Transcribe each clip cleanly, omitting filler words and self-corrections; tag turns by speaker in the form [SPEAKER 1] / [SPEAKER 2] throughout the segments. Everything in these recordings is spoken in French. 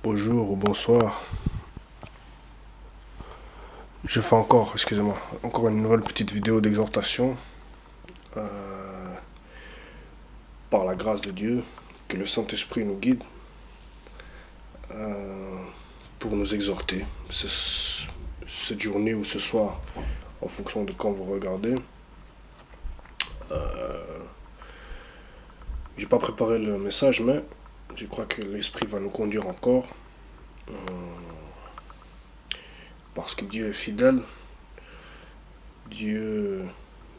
[SPEAKER 1] Bonjour ou bonsoir. Je fais encore, excusez-moi, encore une nouvelle petite vidéo d'exhortation par la grâce de Dieu, que le Saint-Esprit nous guide pour nous exhorter cette journée ou ce soir, en fonction de quand vous regardez. J'ai pas préparé le message, mais je crois que l'Esprit va nous conduire encore. Parce que Dieu est fidèle. Dieu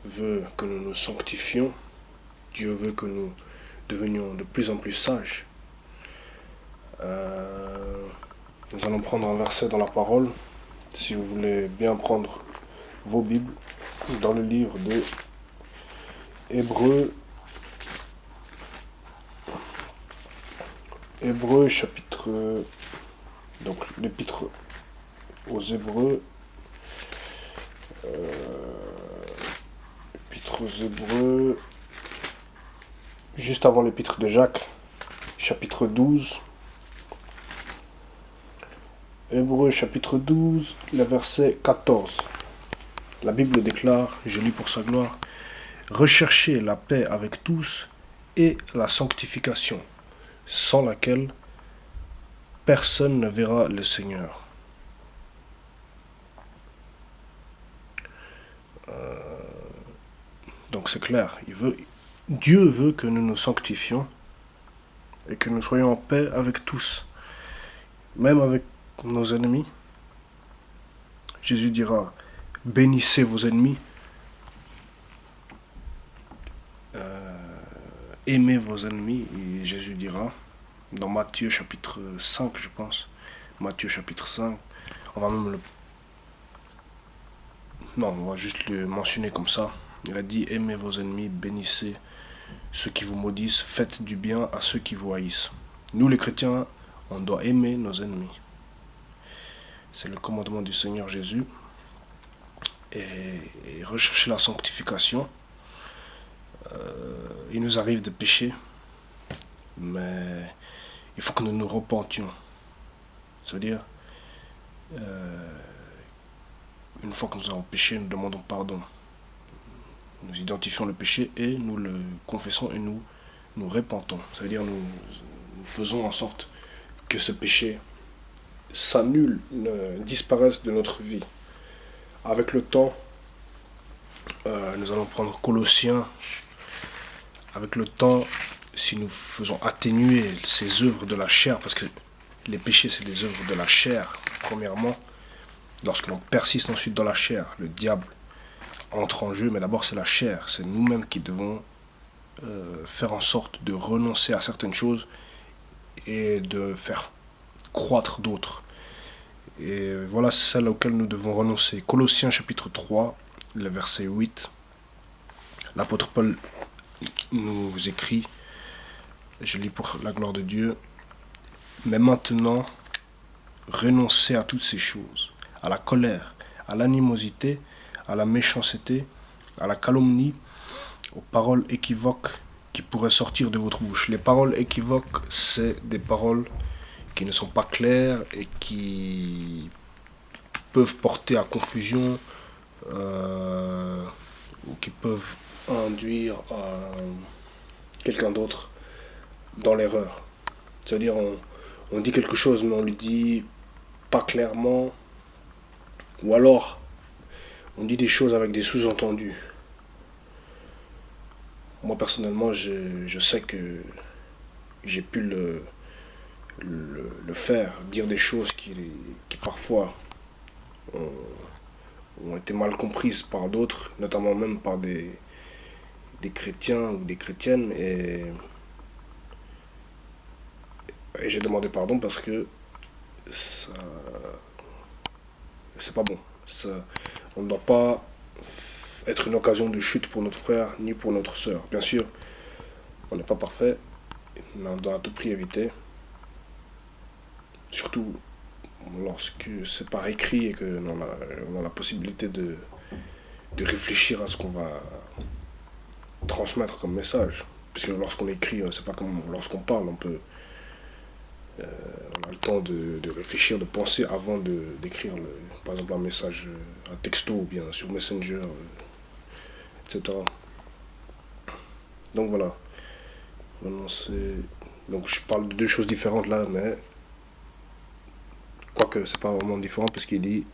[SPEAKER 1] veut que nous nous sanctifions. Dieu veut que nous devenions de plus en plus sages. Nous allons prendre un verset dans la parole. Si vous voulez bien prendre vos Bibles, dans le livre de Hébreux chapitre... Donc l'épître aux Hébreux... juste avant l'épître de Jacques, chapitre 12. Hébreux chapitre 12, le verset 14. La Bible déclare, je lis pour sa gloire, « Recherchez la paix avec tous et la sanctification, sans laquelle personne ne verra le Seigneur. » Donc c'est clair, Dieu veut que nous nous sanctifions et que nous soyons en paix avec tous, même avec nos ennemis. Jésus dira, bénissez vos ennemis, aimez vos ennemis, et Jésus dira, dans Matthieu chapitre 5, je pense, Matthieu chapitre 5, on va juste le mentionner comme ça. Il a dit, aimez vos ennemis, bénissez ceux qui vous maudissent, faites du bien à ceux qui vous haïssent. Nous les chrétiens, on doit aimer nos ennemis. C'est le commandement du Seigneur Jésus. Et rechercher la sanctification. Il nous arrive de pécher, mais il faut que nous nous repentions. C'est-à-dire, une fois que nous avons péché, nous demandons pardon. Nous identifions le péché et nous le confessons et nous nous repentons. C'est-à-dire nous faisons en sorte que ce péché s'annule, disparaisse de notre vie. Avec le temps, nous allons prendre Colossiens. Avec le temps, si nous faisons atténuer ces œuvres de la chair, parce que les péchés c'est des œuvres de la chair, premièrement, lorsque l'on persiste ensuite dans la chair, le diable entre en jeu, mais d'abord c'est la chair, c'est nous-mêmes qui devons faire en sorte de renoncer à certaines choses et de faire croître d'autres. Et voilà celle auquel nous devons renoncer. Colossiens chapitre 3, le verset 8, l'apôtre Paul nous écrit, je lis pour la gloire de Dieu, « Mais maintenant, renoncez à toutes ces choses, à la colère, à l'animosité, à la méchanceté, à la calomnie, aux paroles équivoques qui pourraient sortir de votre bouche. » Les paroles équivoques, c'est des paroles qui ne sont pas claires et qui peuvent porter à confusion ou qui peuvent induire quelqu'un d'autre dans l'erreur. C'est-à-dire on dit quelque chose mais on le dit pas clairement, ou alors on dit des choses avec des sous-entendus. Moi personnellement je sais que j'ai pu le faire, dire des choses qui parfois ont été mal comprises par d'autres, notamment même par des chrétiens ou des chrétiennes, et j'ai demandé pardon parce que c'est pas bon. On ne doit pas être une occasion de chute pour notre frère ni pour notre soeur. Bien sûr, on n'est pas parfait, mais on doit à tout prix éviter. Surtout lorsque c'est par écrit et qu'on a la possibilité de réfléchir à ce qu'on va transmettre comme message. Puisque lorsqu'on écrit, c'est pas comme lorsqu'on parle, on a le temps de réfléchir, de penser avant d'écrire, par exemple, un message, un texto, ou bien sur Messenger, etc. Donc voilà. Donc je parle de deux choses différentes là, mais quoique c'est pas vraiment différent, parce qu'il dit,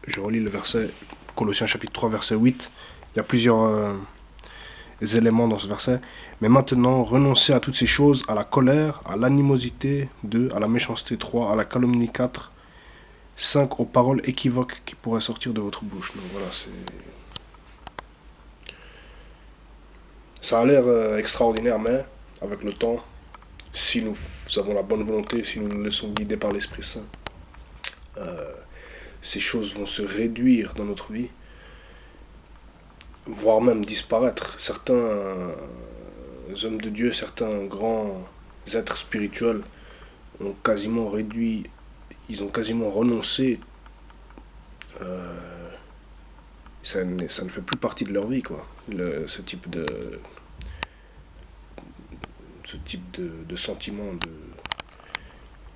[SPEAKER 1] je relis le verset, Colossiens chapitre 3, verset 8, il y a plusieurs éléments dans ce verset. Mais maintenant, renoncez à toutes ces choses, à la colère, à l'animosité, 2, à la méchanceté, 3, à la calomnie, 4, 5, aux paroles équivoques qui pourraient sortir de votre bouche. Donc voilà, ça a l'air extraordinaire, mais avec le temps, si nous avons la bonne volonté, si nous nous laissons guider par l'Esprit Saint, ces choses vont se réduire dans notre vie, voire même disparaître. Certains hommes de Dieu, certains grands êtres spirituels ont quasiment réduit, ils ont quasiment renoncé. Ça ne fait plus partie de leur vie, quoi. Ce type de sentiment,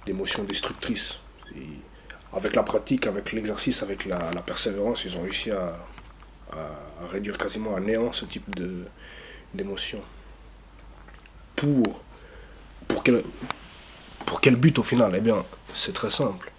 [SPEAKER 1] d'émotions destructrices. Et avec la pratique, avec l'exercice, avec la persévérance, ils ont réussi à réduire quasiment à néant ce type d'émotions. Pour quel but au final? Eh bien, c'est très simple.